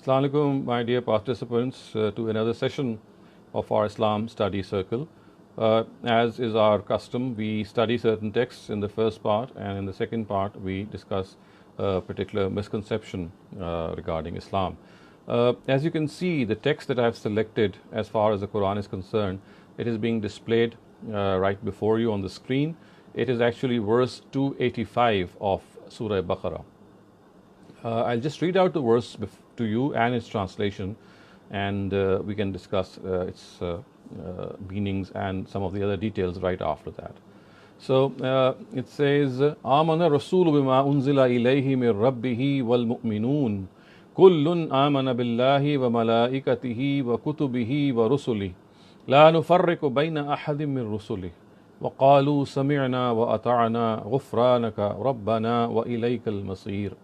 Assalamu alaikum, my dear participants, to another session of our Islam study circle. As is our custom, we study certain texts in the first part, and in the second part, we discuss a particular misconception regarding Islam. As you can see, the text that I have selected as far as the Quran is concerned, it is being displayed right before you on the screen. It is actually verse 285 of Surah Baqarah. I'll just read out the verse to you and its translation, and we can discuss its meanings and some of the other details right after that. So it says, "Amana Rasul bima unzila ilayhi min Rabbihi wal mu'minun, kullun amana billahi wa malaikatihi wa kutubihi wa rusuli, la nufarriqu bayna ahadim min rusuli, wa qalu sami'na wa ata'na ghufranaka rabbana wa ilaykal masir."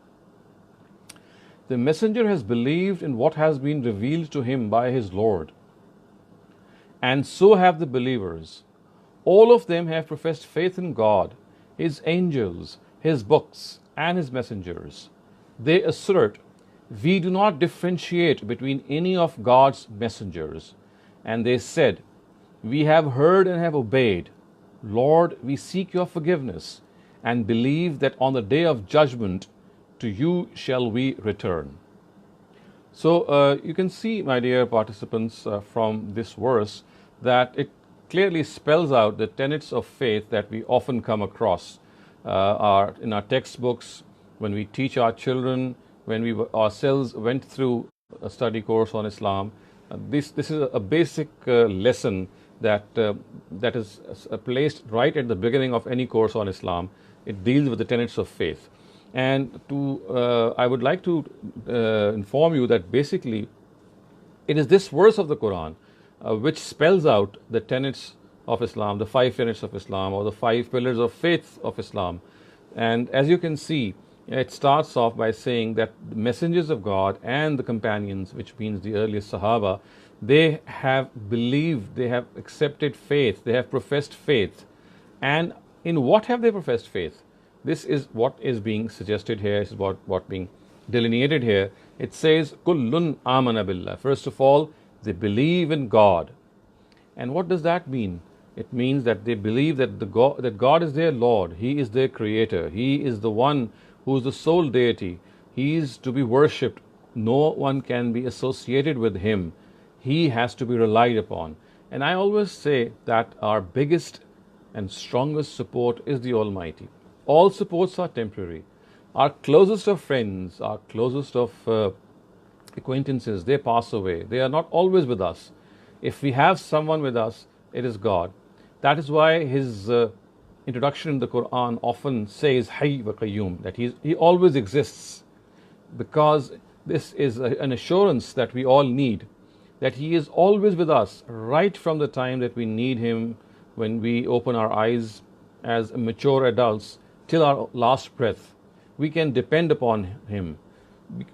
The messenger has believed in what has been revealed to him by his Lord, and so have the believers. All of them have professed faith in God, His angels, His books, and His messengers. They assert, "We do not differentiate between any of God's messengers." And they said, "We have heard and have obeyed. Lord, we seek your forgiveness and believe that on the day of judgment, to you shall we return." So you can see, my dear participants, from this verse that it clearly spells out the tenets of faith that we often come across in our textbooks, when we teach our children, when we ourselves went through a study course on Islam. This is a basic lesson that is placed right at the beginning of any course on Islam. It deals with the tenets of faith. And I would like to inform you that basically it is this verse of the Quran which spells out the tenets of Islam, the 5 tenets of Islam, or the 5 pillars of faith of Islam. And as you can see, it starts off by saying that the messengers of God and the companions, which means the earliest Sahaba, they have believed, they have accepted faith, they have professed faith. And in what have they professed faith? This is what is being suggested here, is what being delineated here. It says, "Kullun amana billah." First of all, they believe in God. And what does that mean? It means that they believe that that God is their Lord. He is their creator. He is the one who is the sole deity. He is to be worshipped. No one can be associated with Him. He has to be relied upon. And I always say that our biggest and strongest support is the Almighty. All supports are temporary. Our closest of friends, our closest of acquaintances, they pass away. They are not always with us. If we have someone with us, it is God. That is why His introduction in the Quran often says Hayy wa Qayyum, that He always exists, because this is an assurance that we all need, that He is always with us right from the time that we need Him, when we open our eyes as mature adults, till our last breath. We can depend upon Him.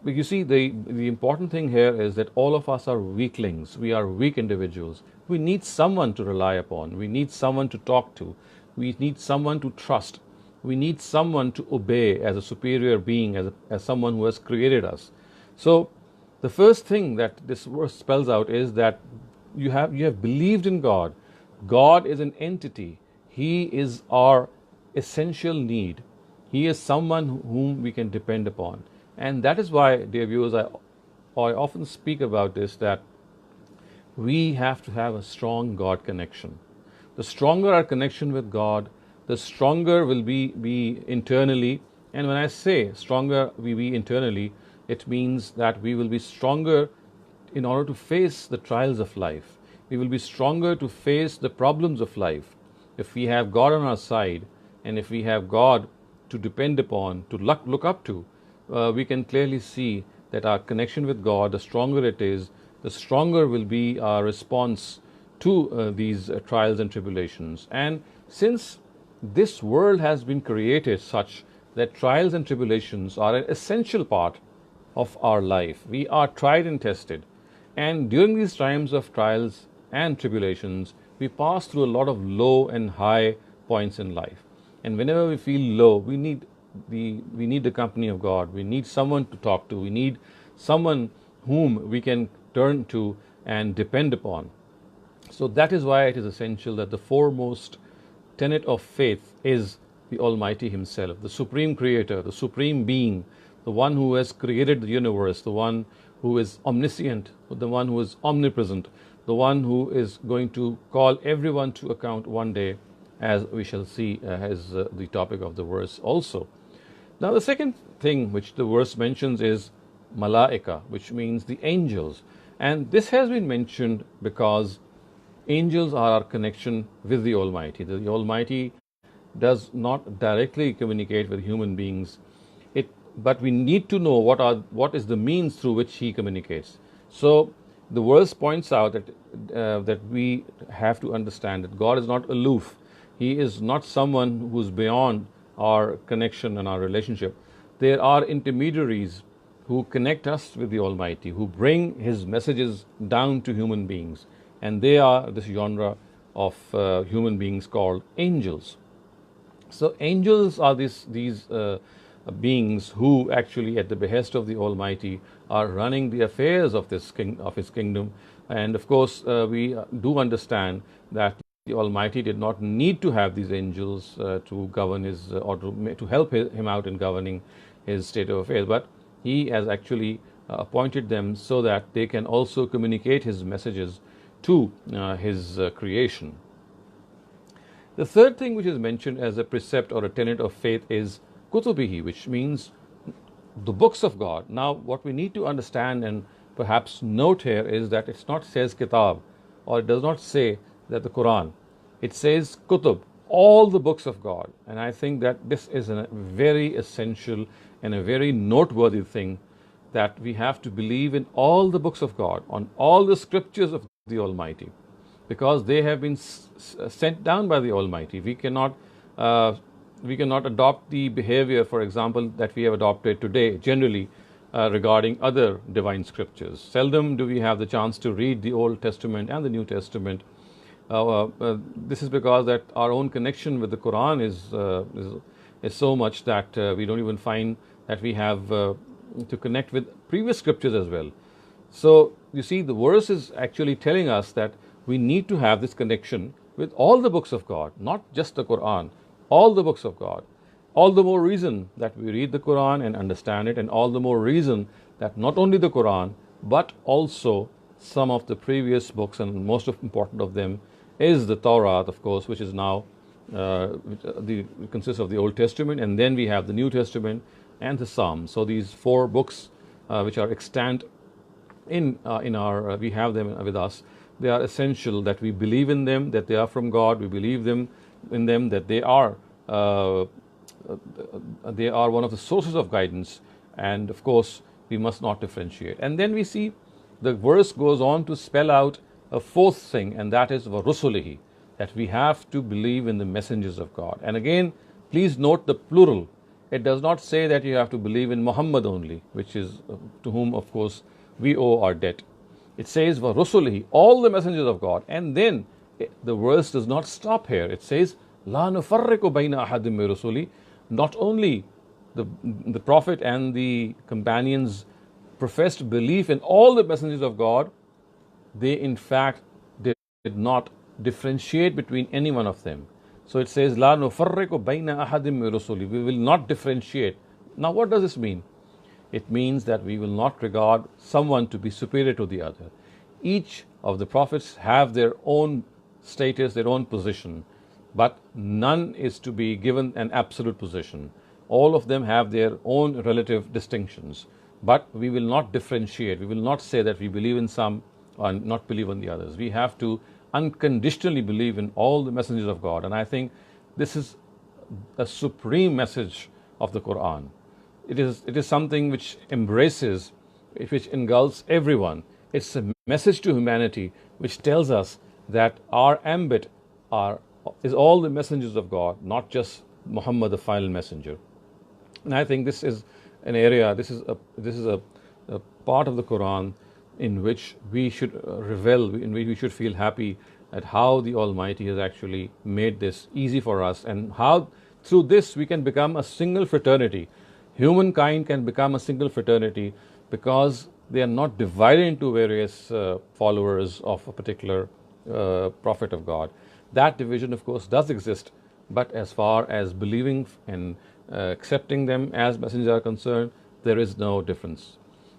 You see, the important thing here is that all of us are weaklings. We are weak individuals. We need someone to rely upon. We need someone to talk to. We need someone to trust. We need someone to obey as a superior being, as someone who has created us. So the first thing that this verse spells out is that you have believed in God. God is an entity. He is our essential need. He is someone whom we can depend upon. And that is why, dear viewers, I often speak about this, that we have to have a strong God connection. The stronger our connection with God, the stronger will be internally. And when I say stronger we be internally, it means that we will be stronger in order to face the trials of life. We will be stronger to face the problems of life. If we have God on our side, and if we have God to depend upon, to look up to, we can clearly see that our connection with God, the stronger it is, the stronger will be our response to these trials and tribulations. And since this world has been created such that trials and tribulations are an essential part of our life, we are tried and tested. And during these times of trials and tribulations, we pass through a lot of low and high points in life. And whenever we feel low, we need the company of God. We need someone to talk to. We need someone whom we can turn to and depend upon. So that is why it is essential that the foremost tenet of faith is the Almighty Himself, the Supreme Creator, the Supreme Being, the one who has created the universe, the one who is omniscient, the one who is omnipresent, the one who is going to call everyone to account one day, as we shall see as the topic of the verse also. Now, the second thing which the verse mentions is malaika, which means the angels. And this has been mentioned because angels are our connection with the Almighty. The Almighty does not directly communicate with human beings, but we need to know what is the means through which He communicates. So the verse points out that we have to understand that God is not aloof. He is not someone who is beyond our connection and our relationship. There are intermediaries who connect us with the Almighty, who bring His messages down to human beings, and they are this genre of human beings called angels. So angels are these beings who actually, at the behest of the Almighty, are running the affairs of His kingdom. And of course, we do understand that the Almighty did not need to have these angels to govern His or to help Him out in governing His state of affairs, but He has actually appointed them so that they can also communicate His messages to His creation. The third thing which is mentioned as a precept or a tenet of faith is kutubihi, which means the books of God. Now, what we need to understand and perhaps note here is that it's not says kitab, or it does not say that the Quran. It says kutub, all the books of God. And I think that this is a very essential and a very noteworthy thing, that we have to believe in all the books of God, on all the scriptures of the Almighty, because they have been sent down by the Almighty. We cannot adopt the behavior, for example, that we have adopted today generally regarding other divine scriptures. Seldom do we have the chance to read the Old Testament and the New Testament. This is because that our own connection with the Quran is so much that we don't even find that we have to connect with previous scriptures as well. So you see, the verse is actually telling us that we need to have this connection with all the books of God, not just the Quran, all the books of God. All the more reason that we read the Quran and understand it, and all the more reason that not only the Quran, but also some of the previous books, and most important of them is the Torah, of course, which is now consists of the Old Testament, and then we have the New Testament and the Psalms. So these four books, which are extant in our, we have them with us. They are essential that we believe in them, that they are from God. We believe in them that they are one of the sources of guidance, and of course we must not differentiate. And then we see the verse goes on to spell out a fourth thing, and that is rusulihi, that we have to believe in the messengers of God. And again, please note the plural. It does not say that you have to believe in Muhammad only, which is to whom, of course, we owe our debt. It says rusulihi, all the messengers of God. And then the verse does not stop here. It says la nufarriqu bayna ahadim min rusuli. Not only the Prophet and the companions professed belief in all the messengers of God, they in fact did not differentiate between any one of them. So it says la nufarriqu bayna ahadim min rusuli. We will not differentiate. Now what does this mean? It means that we will not regard someone to be superior to the other. Each of the prophets have their own status, their own position, but none is to be given an absolute position. All of them have their own relative distinctions, but we will not differentiate. We will not say that we believe in some and not believe in the others. We have to unconditionally believe in all the messengers of God, and I think this is a supreme message of the Quran. It is something which embraces, which engulfs everyone. It's a message to humanity which tells us that our ambit is all the messengers of God, not just Muhammad, the final messenger. And I think this is an area, this is a part of the Quran in which we should revel, in which we should feel happy at how the Almighty has actually made this easy for us, and how through this we can become a single fraternity. Humankind can become a single fraternity because They are not divided into various followers of a particular prophet of God. That division, of course, does exist, but as far as believing and accepting them as messengers are concerned, there is no difference.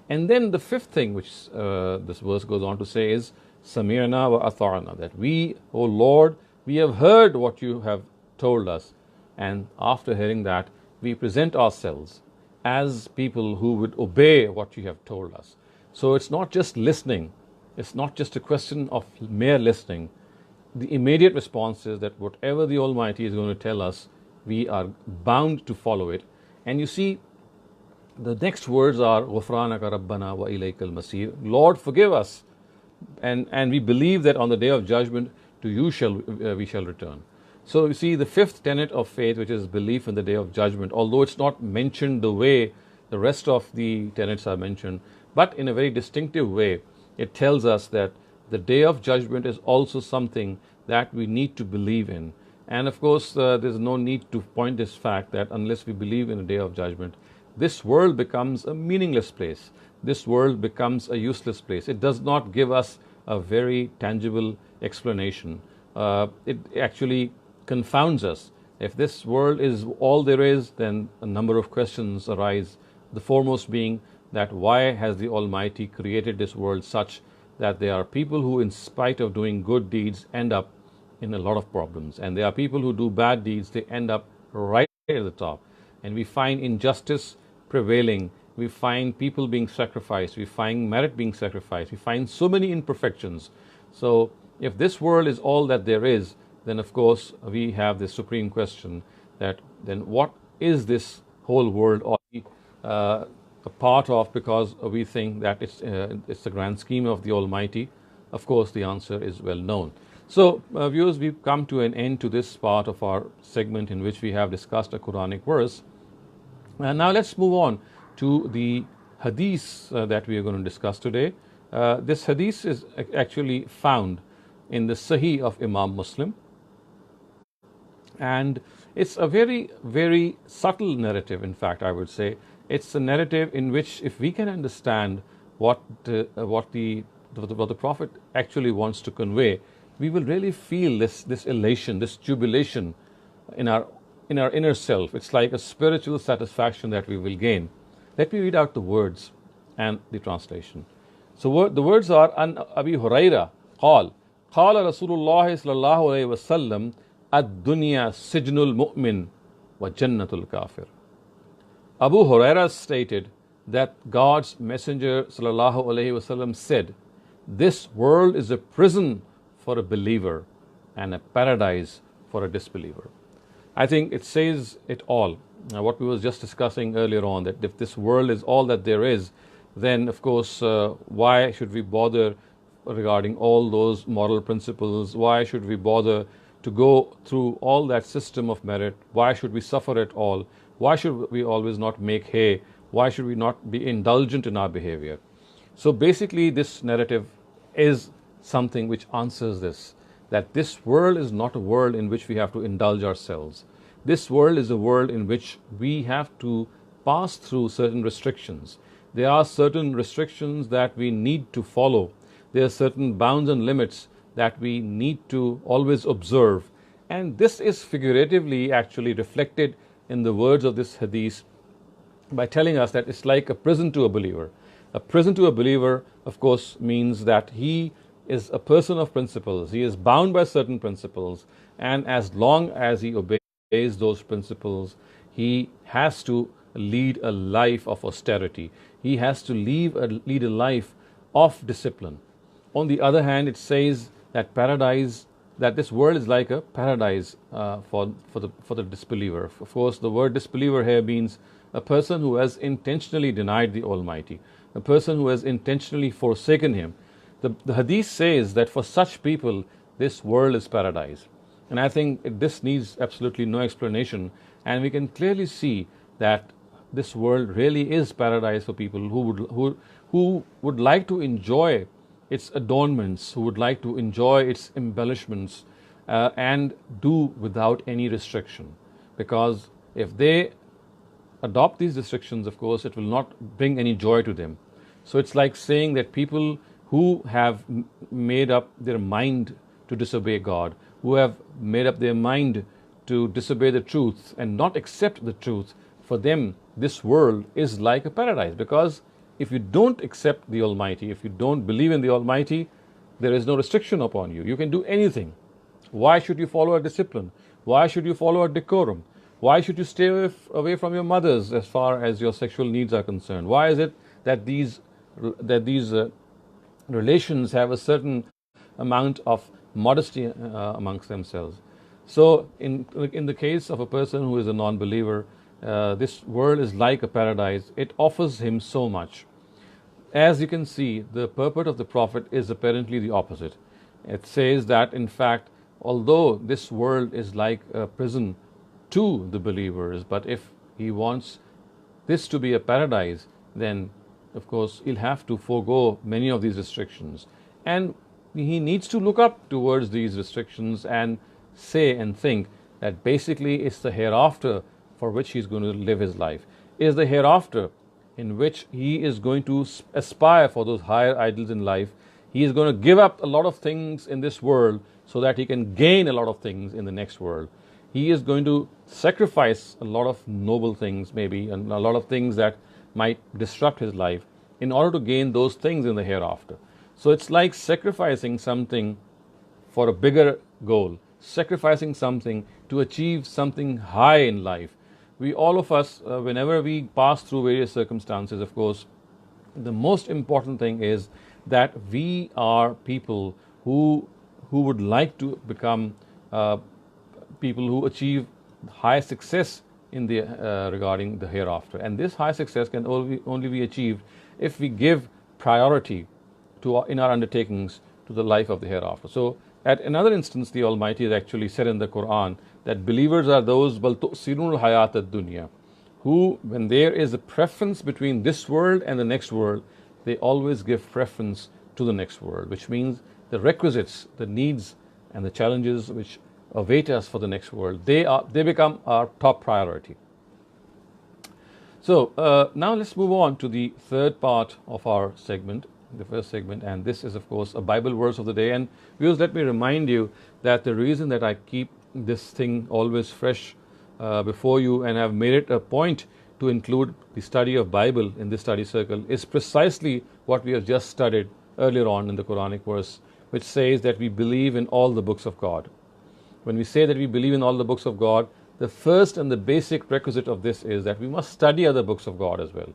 And then the fifth thing which this verse goes on to say is Samirna wa ata'na, that we, O Lord, we have heard what you have told us, and after hearing that, we present ourselves as people who would obey what you have told us. So it's not just listening, it's not just a question of mere listening. The immediate response is that whatever the Almighty is going to tell us, we are bound to follow it. And you see, the next words are Ghufranaka Rabbana wa ilaykal masir. Lord, forgive us, and we believe that on the day of judgment to you we shall return. So you see, the fifth tenet of faith, which is belief in the day of judgment, although it's not mentioned the way the rest of the tenets are mentioned, but in a very distinctive way, it tells us that the day of judgment is also something that we need to believe in. And of course, there's no need to point this fact that unless we believe in a day of judgment, this world becomes a meaningless place. This world becomes a useless place. It does not give us a very tangible explanation. It actually confounds us. If this world is all there is, then a number of questions arise. The foremost being that why has the Almighty created this world such that there are people who, in spite of doing good deeds, end up in a lot of problems. And there are people who do bad deeds, they end up right at the top. And we find injustice prevailing. We find people being sacrificed. We find merit being sacrificed. We find so many imperfections. So if this world is all that there is, then of course we have this supreme question that then what is this whole world a part of, because we think that it's the grand scheme of the Almighty? Of course, the answer is well known. So, viewers, we've come to an end to this part of our segment in which we have discussed a Quranic verse. And now let's move on to the Hadith that we are going to discuss today. This Hadith is actually found in the Sahih of Imam Muslim. And it's a very, very subtle narrative, in fact, I would say. It's a narrative in which, if we can understand what the Prophet actually wants to convey, we will really feel this elation, this jubilation in our inner self. It's like a spiritual satisfaction that we will gain. Let me read out the words and the translation. So the words are, An Abi Huraira قال قال رسول الله صلى الله عليه وسلم الدنيا سجن المؤمن وجنة الكافر. Abu Huraira stated that God's Messenger sallallahu alaihi wasallam said, "This world is a prison for a believer and a paradise for a disbeliever." I think it says it all. What we were just discussing earlier on, that if this world is all that there is, then of course why should we bother regarding all those moral principles? Why should we bother to go through all that system of merit? Why should we suffer at all? Why should we always not make hay? Why should we not be indulgent in our behavior? So basically this narrative is something which answers this, that this world is not a world in which we have to indulge ourselves. This world is a world in which we have to pass through certain restrictions. There are certain restrictions that we need to follow. There are certain bounds and limits that we need to always observe. And this is figuratively actually reflected in the words of this hadith by telling us that it's like a prison to a believer. A prison to a believer, of course, means that he is a person of principles. He is bound by certain principles, and as long as he obeys those principles, he has to lead a life of austerity. He has to lead a life of discipline. On the other hand, it says that that this world is like a paradise for the disbeliever. Of course, the word disbeliever here means a person who has intentionally denied the Almighty, a person who has intentionally forsaken Him. The hadith says that for such people, this world is paradise. And I think this needs absolutely no explanation. And we can clearly see that this world really is paradise for people who would like to enjoy its adornments, who would like to enjoy its embellishments, and do without any restriction. Because if they adopt these restrictions, of course, it will not bring any joy to them. So it's like saying that people who have made up their mind to disobey God, who have made up their mind to disobey the truth and not accept the truth, for them this world is like a paradise. Because if you don't accept the Almighty, if you don't believe in the Almighty, there is no restriction upon you. You can do anything. Why should you follow a discipline? Why should you follow a decorum? Why should you stay away from your mothers as far as your sexual needs are concerned? Why is it that these relations have a certain amount of modesty amongst themselves? So in the case of a person who is a non-believer, this world is like a paradise. It offers him so much. As you can see, the purport of the Prophet is apparently the opposite. It says that, in fact, although this world is like a prison to the believers, but if he wants this to be a paradise, then of course he'll have to forego many of these restrictions. And he needs to look up towards these restrictions and say and think that basically it's the hereafter for which he's going to live his life. Is the hereafter in which he is going to aspire for those higher ideals in life. He is going to give up a lot of things in this world so that he can gain a lot of things in the next world. He is going to sacrifice a lot of noble things, maybe, and a lot of things that might disrupt his life in order to gain those things in the hereafter. So it's like sacrificing something for a bigger goal, sacrificing something to achieve something high in life. We, all of us, whenever we pass through various circumstances, of course, the most important thing is that we are people who would like to become people who achieve high success in the regarding the hereafter. And this high success can only be achieved if we give priority to in our undertakings to the life of the hereafter. So at another instance, the Almighty has actually said in the Quran that believers are those bal tu'sirun hayat ad-dunya, who, when there is a preference between this world and the next world, they always give preference to the next world, which means the requisites, the needs and the challenges which await us for the next world, they become our top priority. So now let's move on to the third part of our segment, the first segment, and this is of course a Bible verse of the day. And viewers, let me remind you that the reason that I keep this thing always fresh before you and have made it a point to include the study of Bible in this study circle is precisely what we have just studied earlier on in the Quranic verse, which says that we believe in all the books of God. When we say that we believe in all the books of God, the first and the basic requisite of this is that we must study other books of God as well,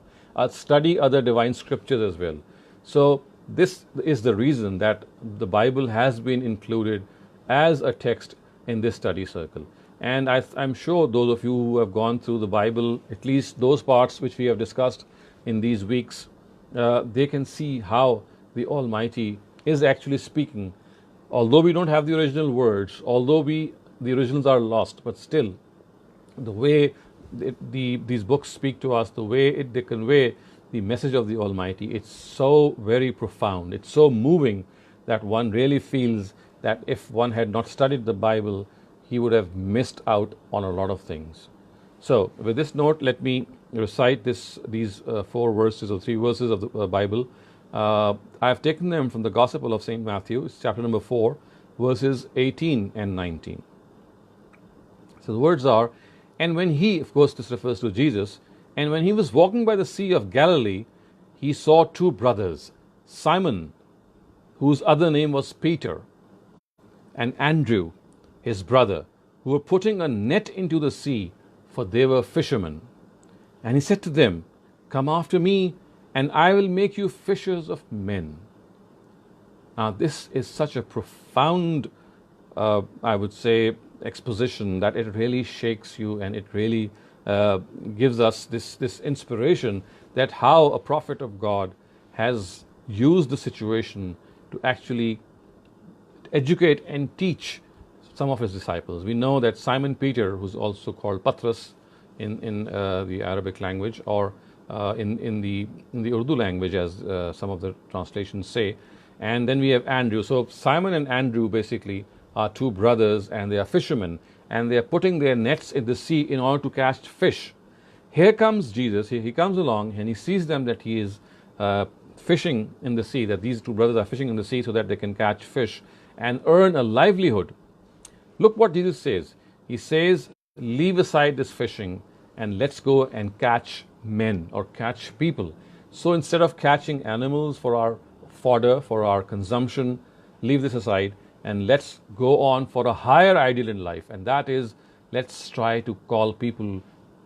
study other divine scriptures as well. So this is the reason that the Bible has been included as a text in this study circle. And I'm sure those of you who have gone through the Bible, at least those parts which we have discussed in these weeks, they can see how the Almighty is actually speaking. Although we don't have the original words, although the originals are lost, but still the way these books speak to us, the way they convey the message of the Almighty, it's so very profound, it's so moving that one really feels that if one had not studied the Bible, he would have missed out on a lot of things. So with this note, let me recite these 4 verses or 3 verses of the Bible. I have taken them from the Gospel of St. Matthew, it's chapter number 4, verses 18 and 19. So the words are, and when he, of course this refers to Jesus, and when he was walking by the Sea of Galilee, he saw 2 brothers, Simon, whose other name was Peter, and Andrew, his brother, who were putting a net into the sea, for they were fishermen. And he said to them, come after me, and I will make you fishers of men. Now this is such a profound, I would say, exposition that it really shakes you, and it really gives us this inspiration that how a prophet of God has used the situation to actually educate and teach some of his disciples. We know that Simon Peter, who's also called Patras in the Arabic language, or in the Urdu language, as some of the translations say, and then we have Andrew. So Simon and Andrew basically are 2 brothers, and they are fishermen, and they are putting their nets in the sea in order to catch fish. Here comes Jesus. He comes along and he sees them that he is fishing in the sea, that these two brothers are fishing in the sea so that they can catch fish and earn a livelihood. Look what Jesus says. He says, leave aside this fishing and let's go and catch men or catch people. So instead of catching animals for our fodder, for our consumption, leave this aside and let's go on for a higher ideal in life, and that is, let's try to call people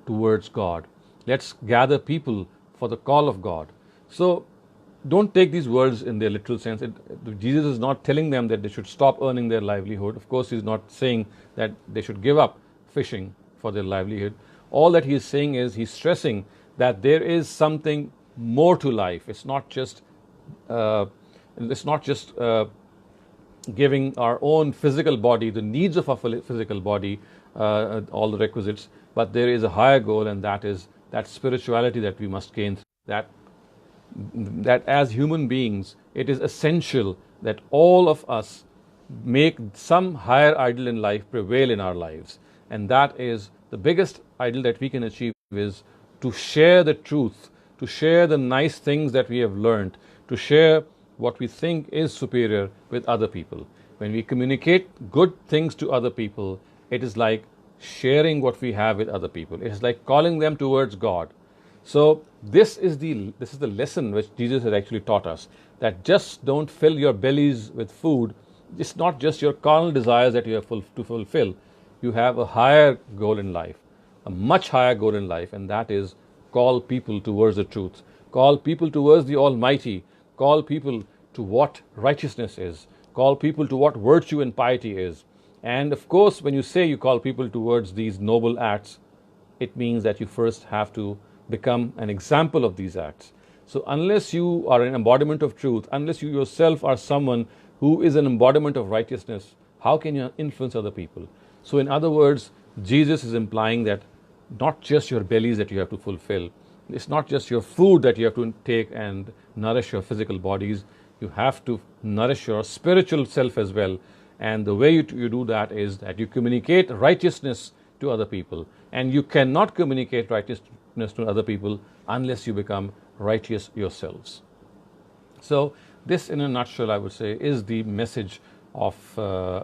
towards God. Let's gather people for the call of God. So don't take these words in their literal sense. Jesus is not telling them that they should stop earning their livelihood. Of course, he's not saying that they should give up fishing for their livelihood. All that he is saying is, he's stressing that there is something more to life. It's not just giving our own physical body, the needs of our physical body, all the requisites, but there is a higher goal, and that is that spirituality that we must gain. That as human beings, it is essential that all of us make some higher ideal in life prevail in our lives. And that is the biggest ideal that we can achieve, is to share the truth, to share the nice things that we have learned, to share what we think is superior with other people. When we communicate good things to other people, it is like sharing what we have with other people. It is like calling them towards God. So this is the lesson which Jesus has actually taught us, that just don't fill your bellies with food. It's not just your carnal desires that you have to fulfill. You have a higher goal in life, a much higher goal in life, and that is call people towards the truth, call people towards the Almighty, call people to what righteousness is, call people to what virtue and piety is. And of course, when you say you call people towards these noble acts, it means that you first have to become an example of these acts. So unless you are an embodiment of truth, unless you yourself are someone who is an embodiment of righteousness, how can you influence other people? So in other words, Jesus is implying that not just your bellies that you have to fulfill, it's not just your food that you have to take and nourish your physical bodies, you have to nourish your spiritual self as well. And the way you do that is that you communicate righteousness to other people. And you cannot communicate righteousness to other people unless you become righteous yourselves. So this, in a nutshell, I would say, is the message of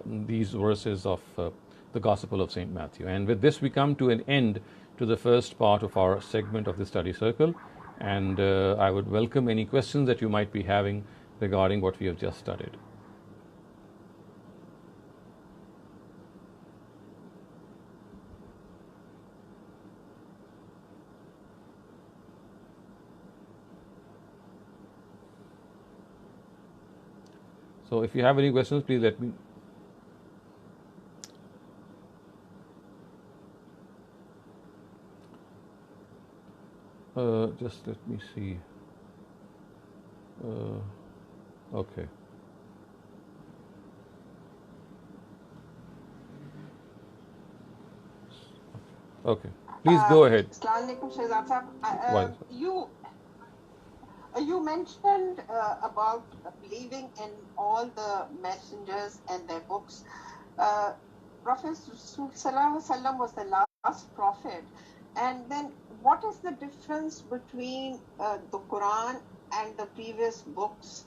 these verses of the Gospel of St. Matthew. And with this, we come to an end to the first part of our segment of the study circle. And I would welcome any questions that you might be having regarding what we have just studied. So if you have any questions, please let me. Just let me see. Okay. Okay. Please go ahead. Assalamualaikum, Shehzad Sahab. You mentioned about believing in all the messengers and their books. Prophet Sallallahu Alaihi Wasallam was the last prophet. And then what is the difference between the Quran and the previous books?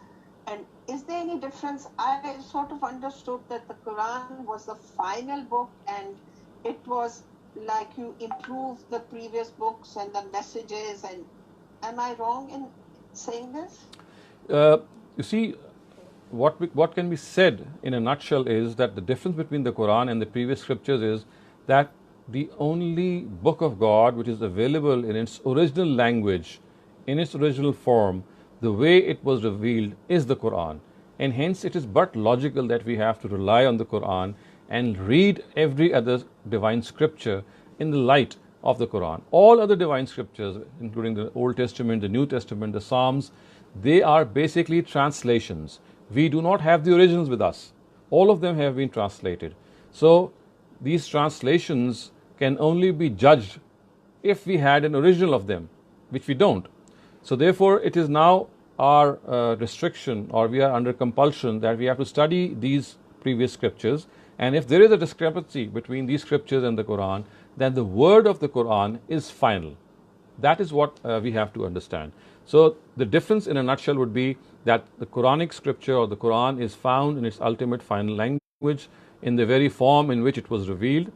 And is there any difference? I sort of understood that the Quran was the final book and it was like you improve the previous books and the messages. And am I wrong in saying this? You see, what can be said in a nutshell is that the difference between the Quran and the previous scriptures is that the only book of God which is available in its original language, in its original form, the way it was revealed, is the Quran. And hence it is but logical that we have to rely on the Quran and read every other divine scripture in the light of the Quran. All other divine scriptures, including the Old Testament, the New Testament, the Psalms, they are basically translations. We do not have the originals with us. All of them have been translated. So these translations can only be judged if we had an original of them, which we don't. So therefore, it is now our restriction, or we are under compulsion, that we have to study these previous scriptures. And if there is a discrepancy between these scriptures and the Quran, then the word of the Quran is final. That is what we have to understand. So the difference in a nutshell would be that the Quranic scripture or the Quran is found in its ultimate final language in the very form in which it was revealed,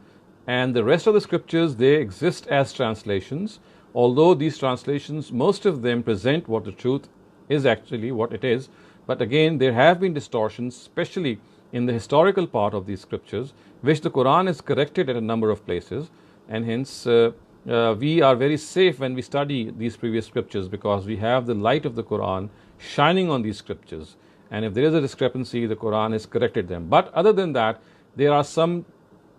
and the rest of the scriptures, they exist as translations, although these translations, most of them present what the truth is actually what it is. But again, there have been distortions, especially in the historical part of these scriptures, which the Quran is corrected at a number of places, and hence we are very safe when we study these previous scriptures, because we have the light of the Quran shining on these scriptures, and if there is a discrepancy, the Quran has corrected them. But other than that, there are some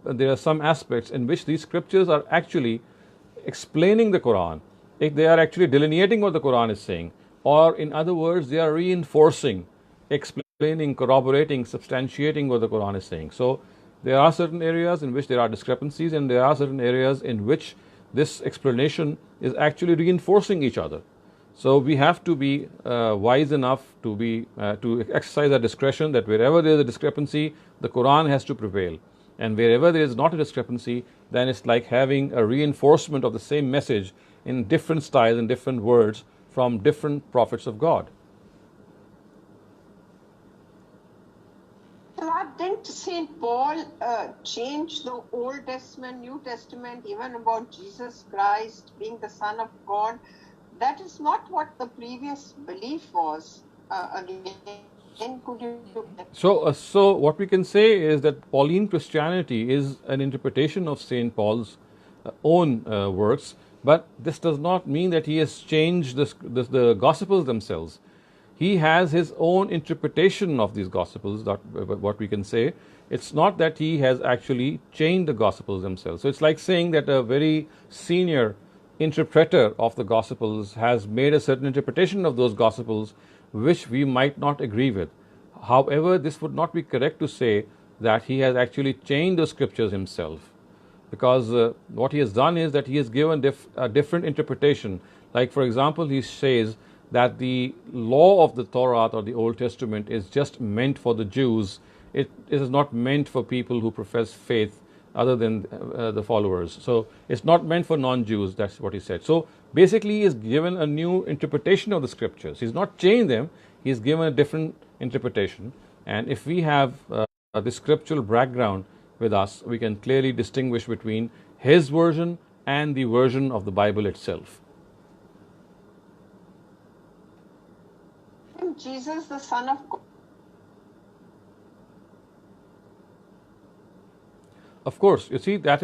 aspects in which these scriptures are actually explaining the Quran. If they are actually delineating what the Quran is saying, or in other words, they are reinforcing, explaining, corroborating, substantiating what the Quran is saying. So there are certain areas in which there are discrepancies, and there are certain areas in which this explanation is actually reinforcing each other. So we have to be wise enough to exercise our discretion, that wherever there is a discrepancy, the Quran has to prevail, and wherever there is not a discrepancy, then it's like having a reinforcement of the same message in different styles and different words from different prophets of God. Didn't St. Paul change the Old Testament, New Testament, even about Jesus Christ being the Son of God? That is not what the previous belief was. Again, could you? So what we can say is that Pauline Christianity is an interpretation of St. Paul's own works, but this does not mean that he has changed the Gospels themselves. He has his own interpretation of these Gospels, what we can say. It's not that he has actually changed the Gospels themselves. So it's like saying that a very senior interpreter of the Gospels has made a certain interpretation of those Gospels which we might not agree with. However, this would not be correct to say that he has actually changed the scriptures himself, because what he has done is that he has given a different interpretation. Like, for example, he says that the law of the Torah or the Old Testament is just meant for the Jews. It is not meant for people who profess faith other than the followers. So it's not meant for non-Jews. That's what he said. So basically, he has given a new interpretation of the scriptures. He's not changed them. He's given a different interpretation. And if we have the scriptural background with us, we can clearly distinguish between his version and the version of the Bible itself. Jesus, the Son of God. Of course, you see, that's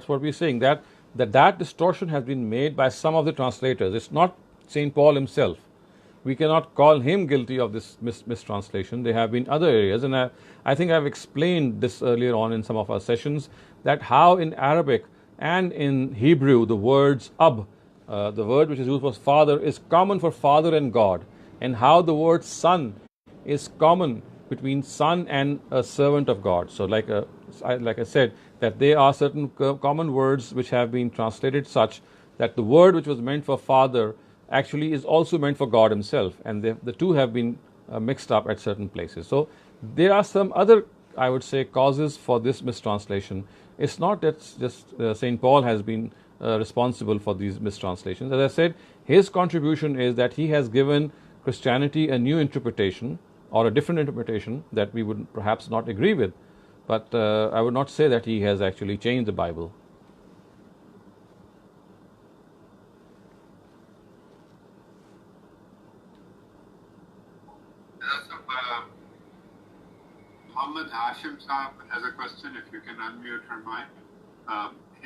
what we're saying, that distortion has been made by some of the translators. It's not St. Paul himself. We cannot call him guilty of this mistranslation. There have been other areas, and I think I've explained this earlier on in some of our sessions, that how in Arabic and in Hebrew the words ab, the word which is used for father, is common for father and God, and how the word son is common between son and a servant of God. So like I said, that there are certain common words which have been translated such that the word which was meant for father actually is also meant for God himself, and the two have been mixed up at certain places. So there are some other, I would say, causes for this mistranslation. It's not that just St. Paul has been responsible for these mistranslations. As I said, his contribution is that he has given Christianity a new interpretation, or a different interpretation that we would perhaps not agree with. But I would not say that he has actually changed the Bible. Muhammad Hashim Saab has a question. If you can unmute her mic,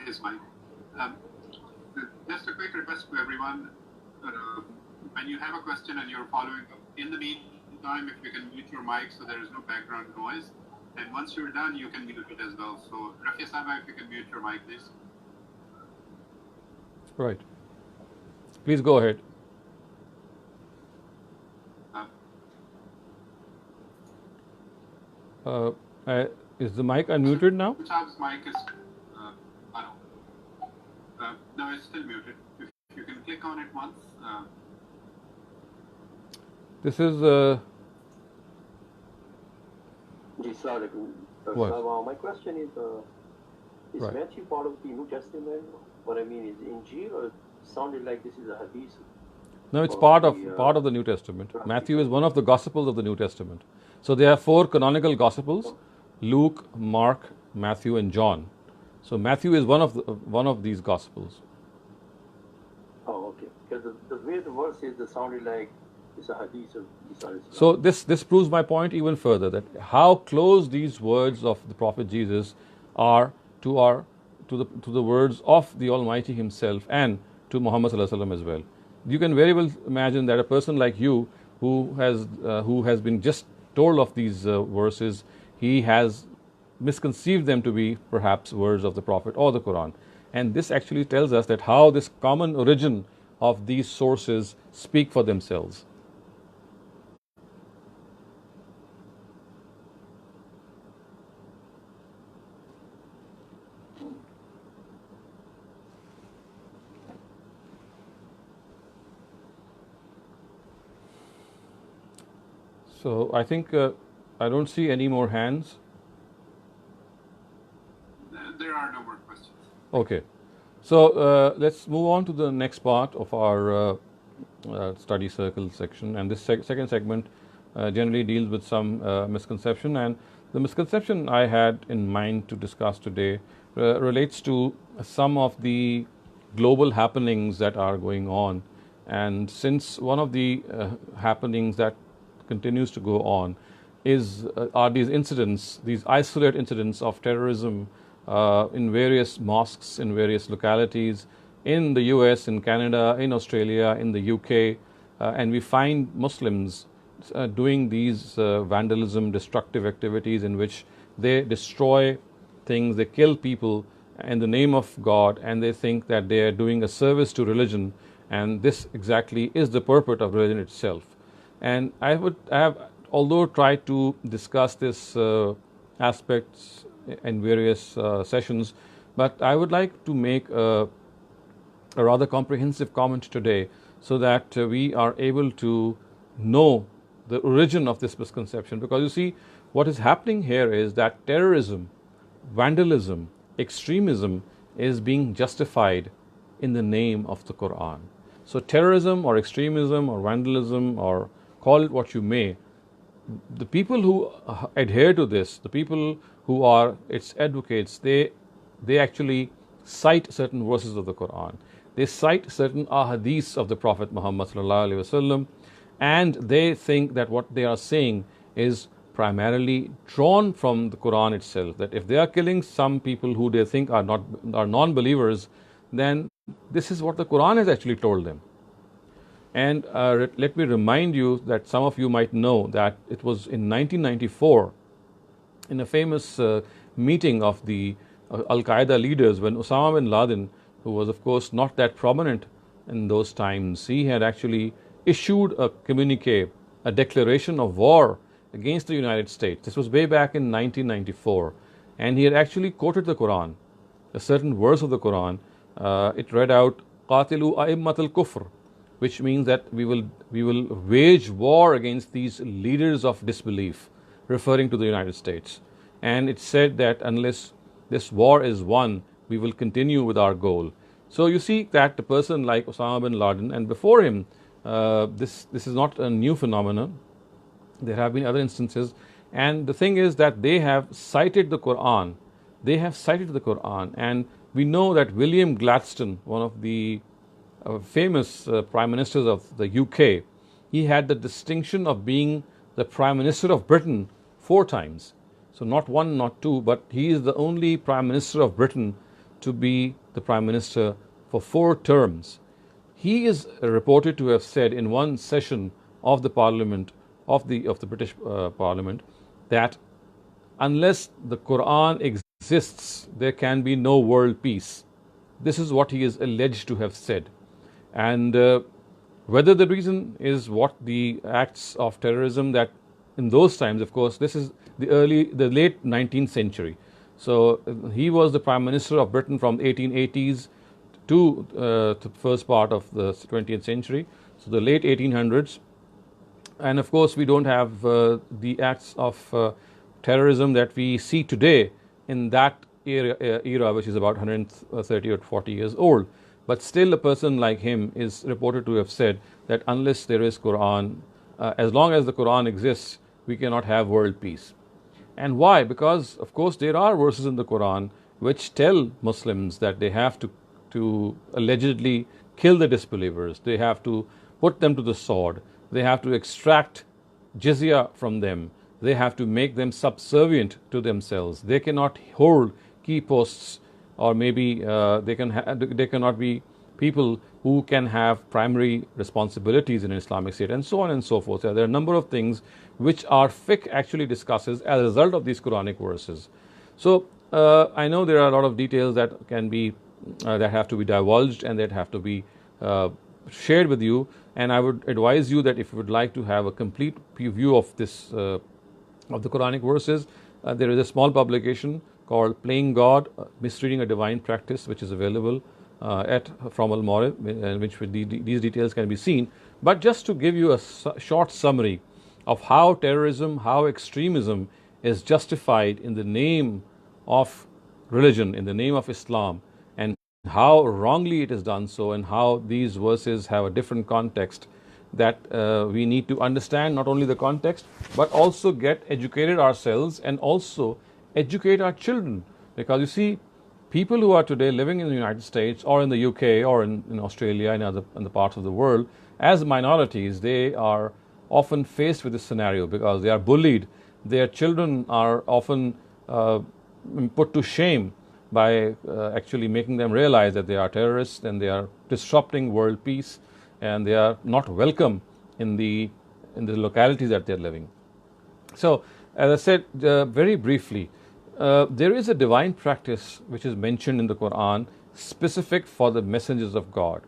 his mic. Just a quick request to everyone. When you have a question and you're following up, in the meantime, if you can mute your mic so there is no background noise. And once you're done, you can mute it as well. So, Rafia Saba, if you can mute your mic, please. Right. Please go ahead. Is the mic unmuted now? Saab's mic is, no, it's still muted. If you can click on it once. This is my question is right. Matthew part of the New Testament? What I mean is Injil, or it sounded like this is a Hadith? No, it's Or part of the, the New Testament. Matthew is one of the Gospels of the New Testament. So there are 4 canonical Gospels: Luke, Mark, Matthew, and John. So Matthew is one of these Gospels. Oh, okay. Because the way the verse is, it sounded like it's a hadith of Isa. So this proves my point even further, that how close these words of the Prophet Jesus are to the words of the Almighty Himself and to Muhammad Sallallahu Alaihi Wasallam as well. You can very well imagine that a person like you who has been just told of these verses, he has misconceived them to be perhaps words of the Prophet or the Quran. And this actually tells us that how this common origin of these sources speak for themselves. So I think I don't see any more hands. There are no more questions. Okay. So let's move on to the next part of our study circle section. And this second segment generally deals with some misconception. And the misconception I had in mind to discuss today relates to some of the global happenings that are going on. And since one of the happenings that continues to go on are these incidents, these isolated incidents of terrorism in various mosques, in various localities, in the US, in Canada, in Australia, in the UK, and we find Muslims doing these vandalism, destructive activities in which they destroy things, they kill people in the name of God, and they think that they are doing a service to religion, and this exactly is the purport of religion itself. And I have, although tried to discuss this aspects in various sessions, but I would like to make a rather comprehensive comment today so that we are able to know the origin of this misconception. Because you see, what is happening here is that terrorism, vandalism, extremism is being justified in the name of the Quran. So terrorism or extremism or vandalism, or call it what you may, the people who adhere to this, the people who are its advocates, they actually cite certain verses of the Quran. They cite certain ahadiths of the Prophet Muhammad sallallahu alaihi wasallam, and they think that what they are saying is primarily drawn from the Quran itself. That if they are killing some people who they think are non-believers, then this is what the Quran has actually told them. And let me remind you that some of you might know that it was in 1994, in a famous meeting of the Al-Qaeda leaders, when Osama bin Laden, who was of course not that prominent in those times, he had actually issued a communique, a declaration of war against the United States. This was way back in 1994, and he had actually quoted the Quran, a certain verse of the Quran. It read out, "Qatilu a'immatul kufr," which means that we will wage war against these leaders of disbelief, referring to the United States. And it said that unless this war is won, we will continue with our goal. So you see that a person like Osama bin Laden, and before him, this is not a new phenomenon. There have been other instances, and the thing is that they have cited the Quran. They have cited the Quran, and we know that William Gladstone, one of the famous Prime Ministers of the UK, he had the distinction of being the Prime Minister of Britain 4 times. So not 1, not 2, but he is the only Prime Minister of Britain to be the Prime Minister for 4 terms. He is reported to have said in one session of the Parliament, of the British Parliament, that unless the Quran exists, there can be no world peace. This is what he is alleged to have said. And whether the reason is what the acts of terrorism that in those times, of course, this is the late 19th century. So he was the Prime Minister of Britain from 1880s to the first part of the 20th century, so the late 1800s. And of course, we don't have the acts of terrorism that we see today in that era, which is about 130 or 40 years old. But still, a person like him is reported to have said that unless there is Quran, as long as the Quran exists, we cannot have world peace. And why? Because, of course, there are verses in the Quran which tell Muslims that they have to allegedly kill the disbelievers, they have to put them to the sword, they have to extract jizya from them, they have to make them subservient to themselves, they cannot hold key posts, or maybe they cannot be people who can have primary responsibilities in an Islamic state, and so on and so forth. There are a number of things which our fiqh actually discusses as a result of these Quranic verses. So I know there are a lot of details that can be that have to be divulged and that have to be shared with you, and I would advise you that if you would like to have a complete view of this of the Quranic verses, there is a small publication called Playing God, Misreading a Divine Practice, which is available from Al-Mawrid, in which these details can be seen. But just to give you a short summary of how terrorism, how extremism is justified in the name of religion, in the name of Islam, and how wrongly it is done so, and how these verses have a different context that we need to understand, not only the context, but also get educated ourselves and also educate our children. Because you see, people who are today living in the United States or in the UK or in Australia and other parts of the world as minorities, they are often faced with this scenario because they are bullied. Their children are often put to shame by actually making them realize that they are terrorists and they are disrupting world peace and they are not welcome in the localities that they are living. So, as I said very briefly, there is a divine practice which is mentioned in the Quran specific for the messengers of God.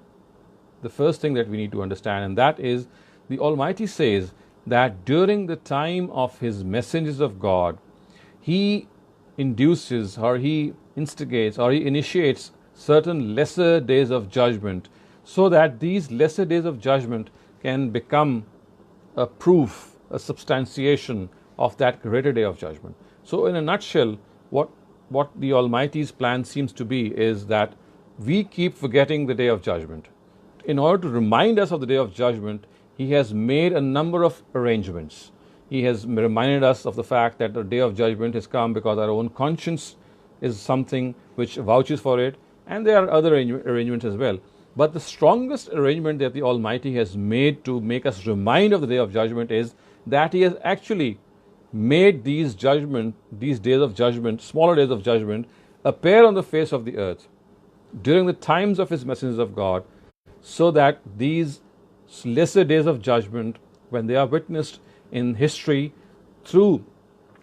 The first thing that we need to understand, and that is the Almighty says that during the time of His messengers of God, He induces or He instigates or He initiates certain lesser days of judgment, so that these lesser days of judgment can become a proof, a substantiation of that greater day of judgment. So in a nutshell, what the Almighty's plan seems to be is that we keep forgetting the day of judgment. In order to remind us of the day of judgment, He has made a number of arrangements. He has reminded us of the fact that the day of judgment has come because our own conscience is something which vouches for it, and there are other arrangements as well. But the strongest arrangement that the Almighty has made to make us remind of the day of judgment is that He has actually made these days of judgment, smaller days of judgment, appear on the face of the earth during the times of His messengers of God, so that these lesser days of judgment, when they are witnessed in history through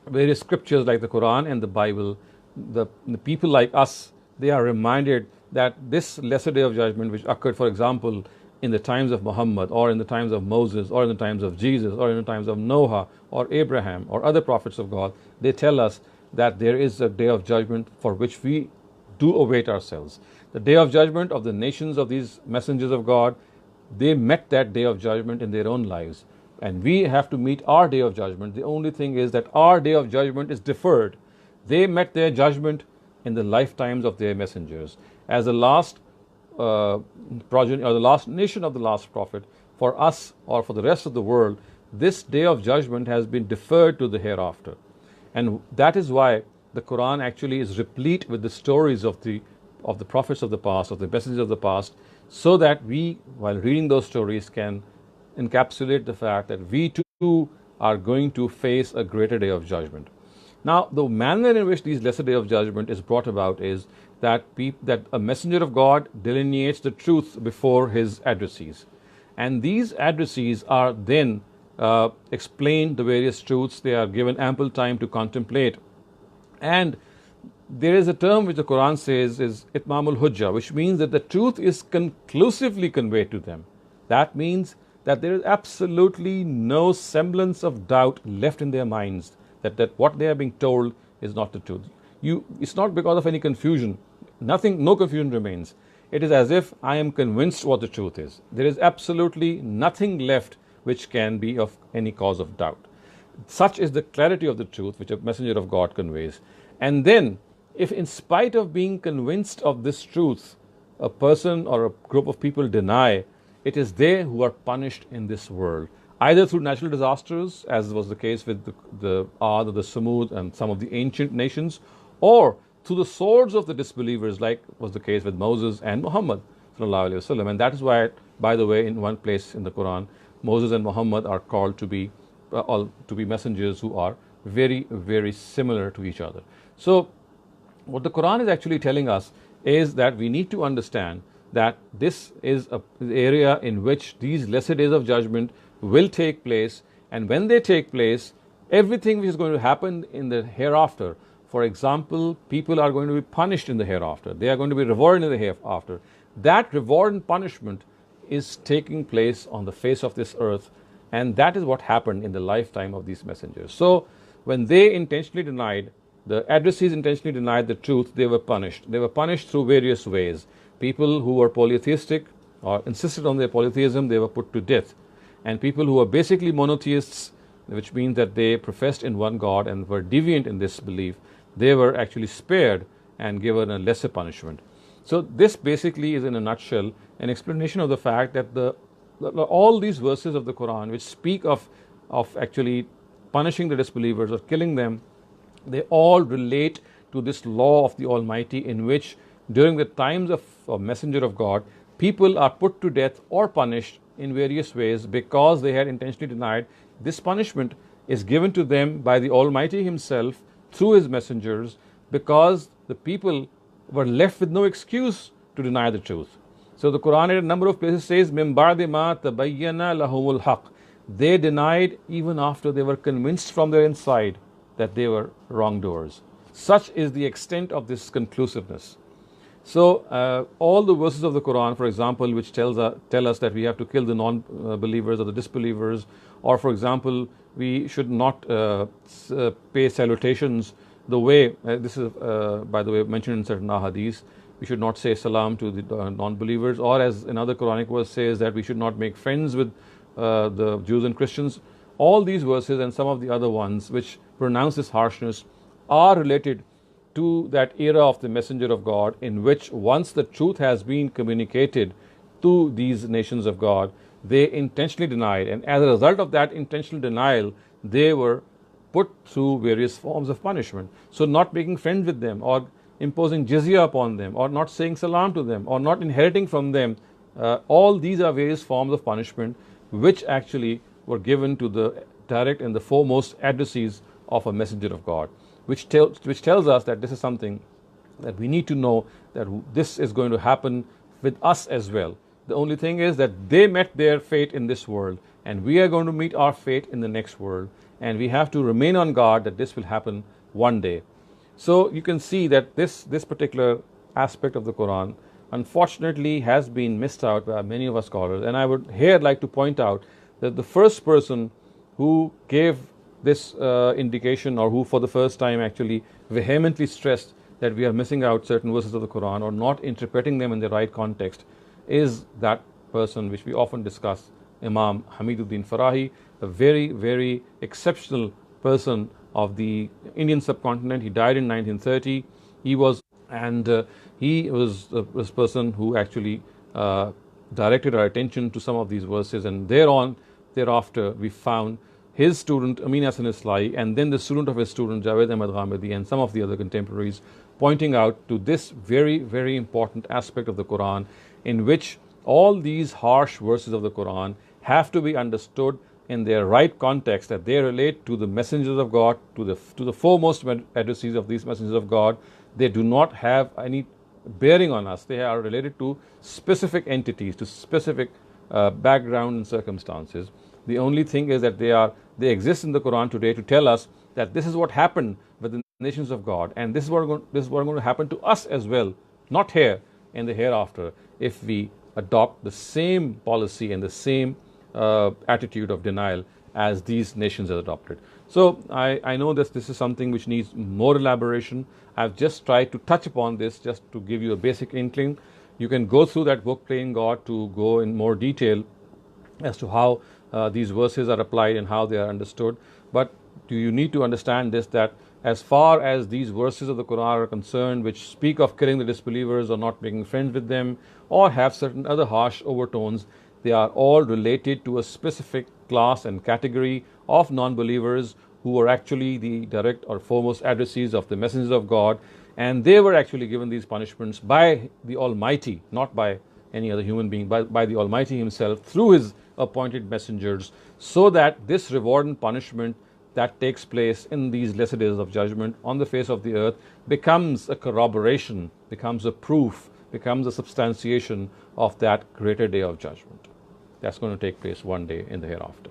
various scriptures like the Quran and the Bible, the people like us, they are reminded that this lesser day of judgment, which occurred, for example, in the times of Muhammad, or in the times of Moses, or in the times of Jesus, or in the times of Noah, or Abraham, or other prophets of God, they tell us that there is a day of judgment for which we do await ourselves. The day of judgment of the nations of these messengers of God, they met that day of judgment in their own lives. And we have to meet our day of judgment. The only thing is that our day of judgment is deferred. They met their judgment in the lifetimes of their messengers. As the last progeny or the last nation of the last prophet, for us or for the rest of the world, this day of judgment has been deferred to the hereafter. And that is why the Quran actually is replete with the stories of the prophets of the past, of the messengers of the past, so that we, while reading those stories, can encapsulate the fact that we too are going to face a greater day of judgment. Now, the manner in which these lesser day of judgment is brought about is that a messenger of God delineates the truth before his addressees. And these addressees are then explained the various truths. They are given ample time to contemplate. And there is a term which the Quran says is itmamul hujjah, which means that the truth is conclusively conveyed to them. That means that there is absolutely no semblance of doubt left in their minds that what they are being told is not the truth. It's not because of any confusion. No confusion remains. It is as if I am convinced what the truth is. There is absolutely nothing left which can be of any cause of doubt. Such is the clarity of the truth which a messenger of God conveys. And then, if in spite of being convinced of this truth, a person or a group of people deny, it is they who are punished in this world, either through natural disasters, as was the case with the Ad or the Samud and some of the ancient nations, or through the swords of the disbelievers, like was the case with Moses and Muhammad sallallahu alaihi wasallam. And that is why, by the way, in one place in the Quran, Moses and Muhammad are called to be messengers who are very, very similar to each other. So what the Quran is actually telling us is that we need to understand that this is an area in which these lesser days of judgment will take place, and when they take place, everything which is going to happen in the hereafter, for example, people are going to be punished in the hereafter, they are going to be rewarded in the hereafter. That reward and punishment is taking place on the face of this earth, and that is what happened in the lifetime of these messengers. So when they intentionally denied, the addressees intentionally denied the truth, they were punished. They were punished through various ways. People who were polytheistic or insisted on their polytheism, they were put to death. And people who were basically monotheists, which means that they professed in one God and were deviant in this belief, they were actually spared and given a lesser punishment. So this basically is, in a nutshell, an explanation of the fact that all these verses of the Quran which speak of actually punishing the disbelievers or killing them, they all relate to this law of the Almighty, in which during the times of a messenger of God, people are put to death or punished in various ways because they had intentionally denied. This punishment is given to them by the Almighty Himself through His messengers, because the people were left with no excuse to deny the truth. So the Quran in a number of places says, "Min ba'di ma tabayyana lahumul haqq." They denied even after they were convinced from their inside that they were wrongdoers. Such is the extent of this conclusiveness. So all the verses of the Quran, for example, which tell us that we have to kill the non-believers or the disbelievers, or for example, we should not pay salutations the way, this is by the way mentioned in certain Hadith, we should not say salam to the non-believers, or as another Quranic verse says that we should not make friends with the Jews and Christians. All these verses and some of the other ones which pronounce this harshness are related to that era of the messenger of God, in which once the truth has been communicated to these nations of God, they intentionally denied, and as a result of that intentional denial, they were put through various forms of punishment. So not making friends with them, or imposing jizya upon them, or not saying salam to them, or not inheriting from them, all these are various forms of punishment which actually were given to the direct and the foremost addressees of a messenger of God, which tells us that this is something that we need to know, that this is going to happen with us as well. The only thing is that they met their fate in this world, and we are going to meet our fate in the next world, and we have to remain on guard that this will happen one day. So you can see that this particular aspect of the Quran unfortunately has been missed out by many of us scholars, and I would here like to point out that the first person who gave this indication, or who for the first time actually vehemently stressed that we are missing out certain verses of the Quran or not interpreting them in the right context, is that person which we often discuss, Imam Hamiduddin Farahi, a very, very exceptional person of the Indian subcontinent. He died in 1930. He was this person who actually directed our attention to some of these verses, and thereafter we found his student Amin Hasan Islahi, and then the student of his student Javed Ahmad Ghamidi, and some of the other contemporaries, pointing out to this very, very important aspect of the Quran, in which all these harsh verses of the Quran have to be understood in their right context, that they relate to the messengers of God, to the foremost addressees of these messengers of God. They do not have any bearing on us. They are related to specific entities, to specific background and circumstances. The only thing is that they exist in the Quran today to tell us that this is what happened with the nations of God, and this is what going to happen to us as well, not here, in the hereafter, if we adopt the same policy and the same attitude of denial as these nations have adopted. So I know this is something which needs more elaboration. I've just tried to touch upon this just to give you a basic inkling. You can go through that book, Playing God, to go in more detail as to how these verses are applied and how they are understood. But you need to understand this, that as far as these verses of the Quran are concerned, which speak of killing the disbelievers or not making friends with them, or have certain other harsh overtones, they are all related to a specific class and category of non believers who were actually the direct or foremost addressees of the messengers of God, and they were actually given these punishments by the Almighty, not by any other human being, by the Almighty Himself through His appointed messengers, so that this reward and punishment that takes place in these lesser days of judgment on the face of the earth becomes a corroboration, becomes a proof, becomes a substantiation of that greater day of judgment. That's going to take place one day in the hereafter.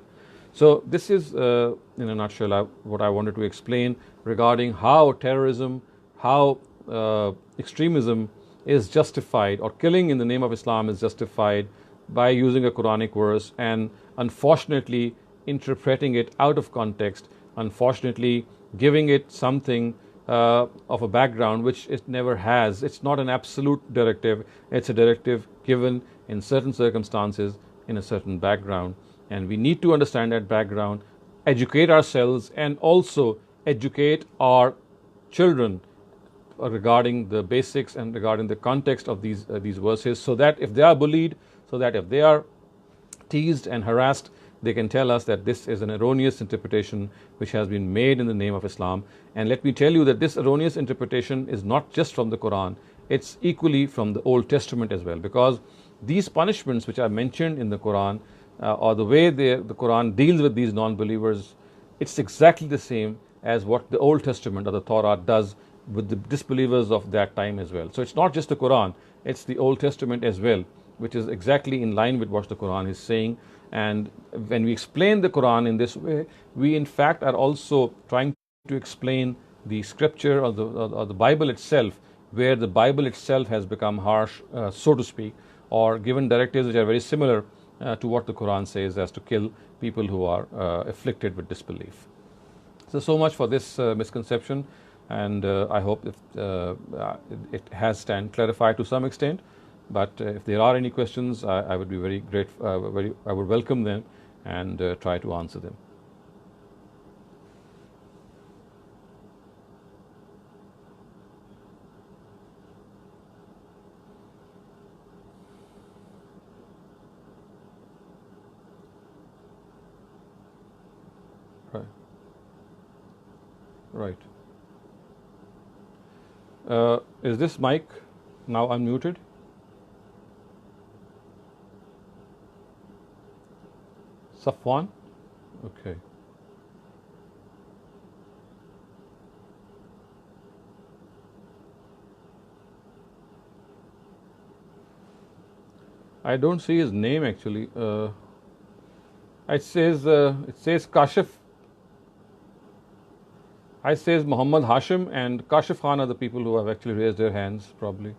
So this is, in a nutshell, what I wanted to explain regarding how terrorism, how extremism is justified, or killing in the name of Islam is justified by using a Quranic verse and unfortunately interpreting it out of context, unfortunately giving it something of a background which it never has. It's not an absolute directive, it's a directive given in certain circumstances in a certain background. And we need to understand that background, educate ourselves, and also educate our children regarding the basics and regarding the context of these verses, so that if they are bullied, so that if they are teased and harassed, they can tell us that this is an erroneous interpretation which has been made in the name of Islam. And let me tell you that this erroneous interpretation is not just from the Quran, it's equally from the Old Testament as well, because these punishments which are mentioned in the Quran, or the way the Quran deals with these non-believers, it's exactly the same as what the Old Testament or the Torah does with the disbelievers of that time as well. So it's not just the Quran, it's the Old Testament as well, which is exactly in line with what the Quran is saying. And when we explain the Quran in this way, we in fact are also trying to explain the scripture or the Bible itself, where the Bible itself has become harsh, so to speak, or given directives which are very similar to what the Quran says, as to kill people who are afflicted with disbelief. So much for this misconception, and I hope it has clarified to some extent. But if there are any questions, I would be very grateful. I would welcome them and try to answer them. Right. Is this mic now unmuted? Safwan? Okay. I don't see his name actually. It says Kashif. I says Muhammad Hashim and Kashif Khan are the people who have actually raised their hands, probably.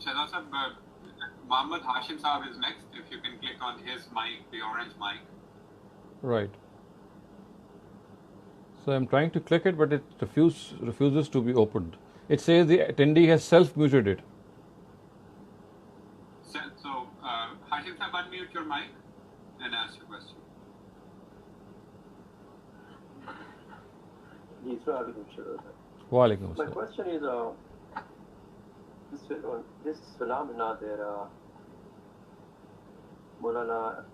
Shehzad Sahab, Muhammad Hashim Saab is next. If you can click on his mic, the orange mic. Right. So I'm trying to click it, but it refuses to be opened. It says the attendee has self-muted it. So Hashim Saab, unmute your mic and ask your question. Walaikum My assalam. question is, this phenomena that Maulana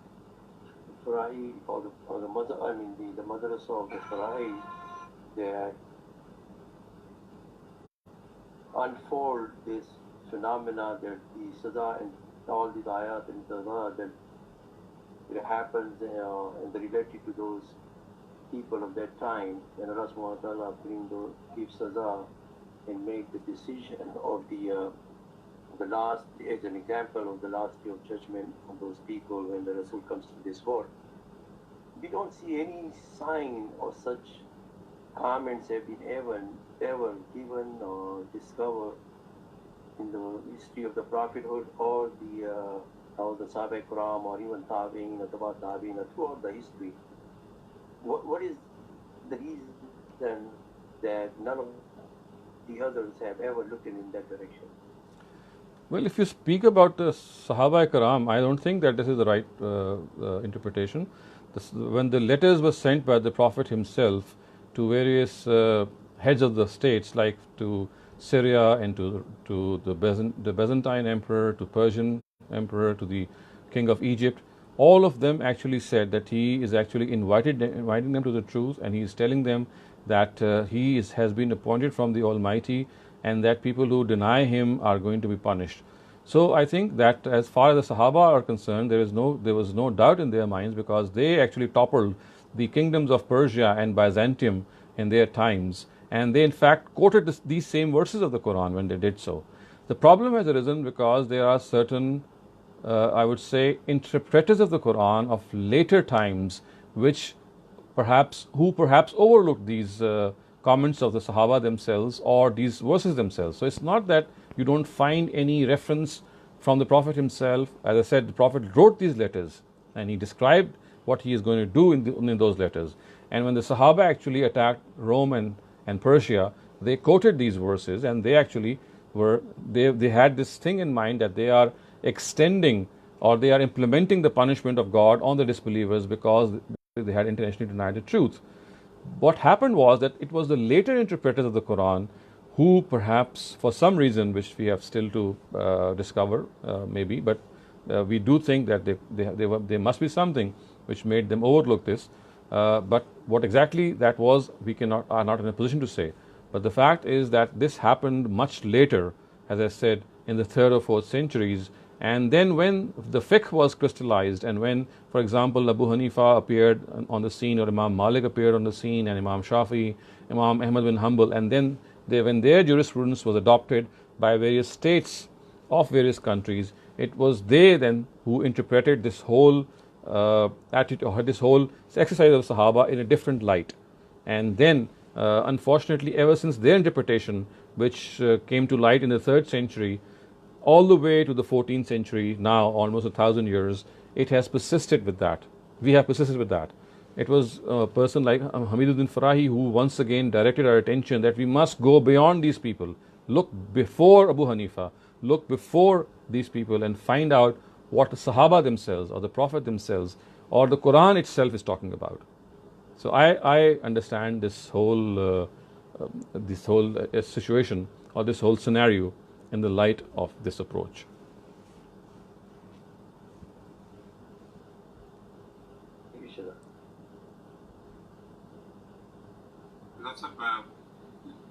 Farahi, or the mother, the madrasa of the Farahi, that unfold this phenomena, that the sada and all these ayat and sada that it happens and related to those people of that time, and Allah subhanahu wa ta'ala give saza and make the decision of the last, as an example of the last day of judgment of those people when the Rasul comes to this world. We don't see any sign of such comments have been ever given or discovered in the history of the prophethood or the Sahaba Ikram or even Tabi'in or Tabat Tabi'in or throughout the history. What is the reason that none of the others have ever looked in that direction? Well, if you speak about the Sahaba Karam, I don't think that this is the right interpretation. When the letters were sent by the Prophet himself to various heads of the states, like to Syria and to the Byzantine emperor, to Persian emperor, to the king of Egypt, all of them actually said that he is actually inviting them to the truth, and he is telling them that has been appointed from the Almighty, and that people who deny him are going to be punished. So I think that as far as the Sahaba are concerned, there was no doubt in their minds, because they actually toppled the kingdoms of Persia and Byzantium in their times, and they in fact quoted these same verses of the Quran when they did so. The problem has arisen because there are certain, I would say, interpreters of the Quran of later times, who perhaps overlooked these comments of the Sahaba themselves or these verses themselves. So it's not that you don't find any reference from the Prophet himself. As I said, the Prophet wrote these letters and he described what he is going to do in those letters. And when the Sahaba actually attacked Rome and Persia, they quoted these verses, and they actually they had this thing in mind that they are extending or they are implementing the punishment of God on the disbelievers because they had intentionally denied the truth. What happened was that it was the later interpreters of the Quran who perhaps, for some reason which we have still to discover, maybe, but we do think that there must be something which made them overlook this. But what exactly that was, we are not in a position to say. But the fact is that this happened much later, as I said, in the 3rd or 4th centuries. And then when the fiqh was crystallized, and when, for example, Abu Hanifa appeared on the scene, or Imam Malik appeared on the scene, and Imam Shafi, Imam Ahmad bin Hanbal, and then when their jurisprudence was adopted by various states of various countries, it was they then who interpreted this whole attitude, or this whole exercise of Sahaba in a different light. And then, unfortunately, ever since their interpretation, which came to light in the 3rd century, all the way to the 14th century, now almost 1,000 years, it has persisted with that. We have persisted with that. It was a person like Hamiduddin Farahi who once again directed our attention that we must go beyond these people. Look before Abu Hanifa, look before these people, and find out what the Sahaba themselves, or the Prophet themselves, or the Quran itself is talking about. So I understand this whole situation, or this whole scenario, in the light of this approach.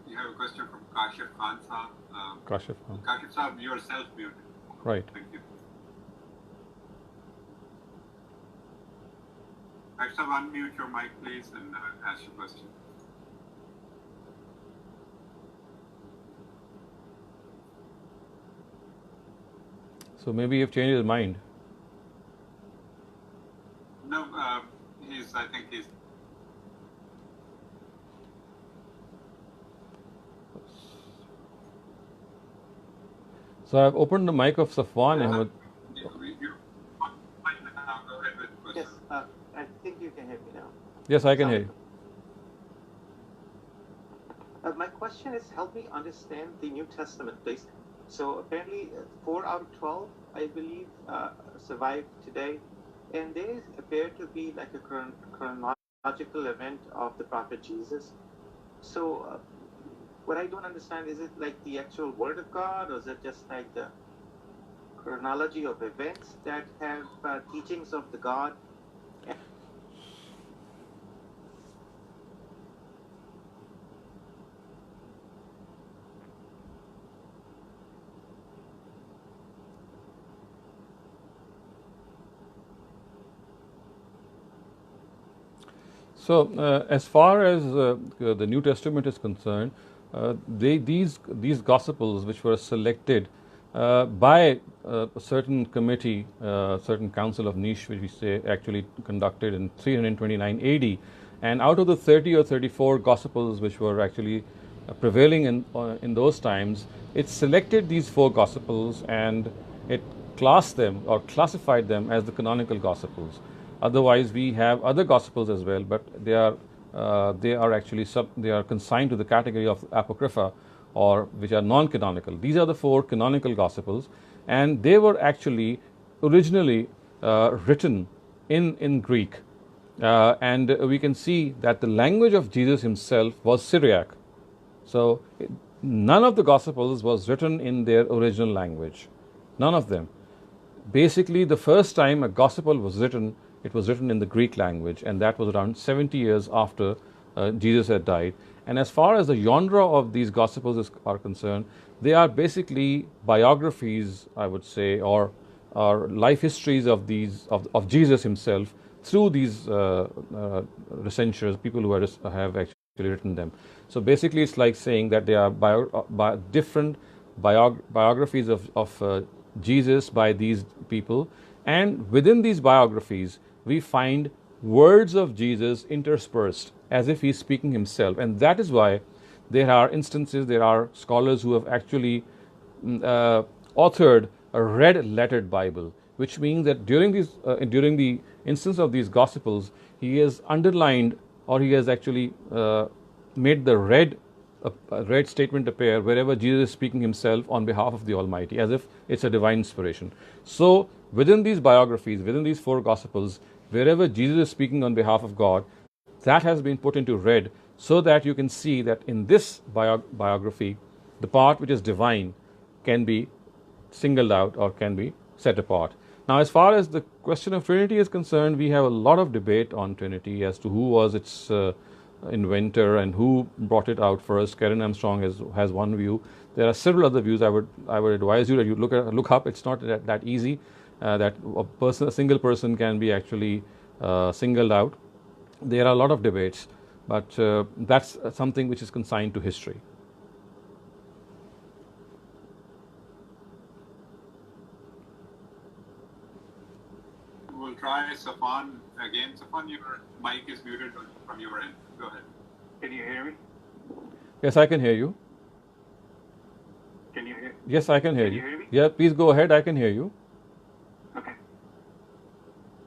You have a question from Kashif Khan Saab. Kashif Khan. Kashif Saab, you are self-muted. Right. Thank you. Kashif Saab, unmute your mic, please, and ask your question. So maybe you've changed his mind. No, I think he's. So I've opened the mic of Safwan Ahmed. Go ahead with the question. Yes, I think you can hear me now. Yes, I can hear you. My question is, help me understand the New Testament, please. So apparently 4 out of 12, I believe, survived today, and they appear to be like a chronological event of the Prophet Jesus. So what I don't understand, is it like the actual Word of God, or is it just like the chronology of events that have teachings of the God? So, as far as the New Testament is concerned, these Gospels, which were selected by a certain committee, certain council of Niche, which we say actually conducted in 329 AD, And out of the 30 or 34 Gospels which were actually prevailing in those times, it selected these 4 Gospels and it classed them or classified them as the canonical Gospels. Otherwise, we have other Gospels as well, but they are actually they are consigned to the category of Apocrypha, or which are non-canonical. These are the 4 canonical Gospels, and they were actually originally written in Greek. And we can see that the language of Jesus himself was Syriac. So none of the Gospels was written in their original language. None of them. Basically, the first time a Gospel was written, it was written in the Greek language, and that was around 70 years after Jesus had died. And as far as the genre of these Gospels are concerned, they are basically biographies, I would say, or life histories of Jesus himself through these researchers, people who have actually written them. So basically, it's like saying that they are different biographies of Jesus by these people, and within these biographies, we find words of Jesus interspersed as if he's speaking himself. And that is why there are instances, there are scholars who have actually authored a red-lettered Bible, which means that during the instance of these Gospels, he has underlined, or he has actually made the red statement appear wherever Jesus is speaking himself on behalf of the Almighty, as if it's a divine inspiration. So within these biographies, within these 4 Gospels, wherever Jesus is speaking on behalf of God, that has been put into red, so that you can see that in this biography, the part which is divine can be singled out or can be set apart. Now, as far as the question of Trinity is concerned, we have a lot of debate on Trinity as to who was its inventor and who brought it out first. Karen Armstrong has one view. There are several other views. I would advise you that you look up. It's not that easy. That a single person can be actually singled out. There are a lot of debates, but that's something which is consigned to history. We'll try Safan again. Safan, your mic is muted from your end. Go ahead. Can you hear me? Yes, I can hear you. Can you hear? Yes, I can hear you. Can you hear me? Yeah, please go ahead. I can hear you. Okay.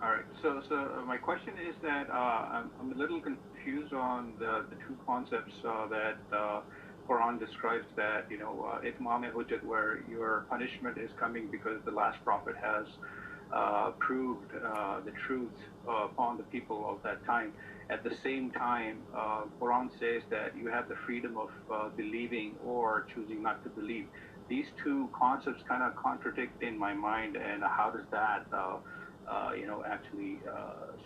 All right. So my question is that I'm a little confused on the 2 concepts that Quran describes, that Itmam hujjat, where your punishment is coming because the last prophet has proved the truth upon the people of that time. At the same time, Quran says that you have the freedom of believing or choosing not to believe. These 2 concepts kind of contradict in my mind, and how does that actually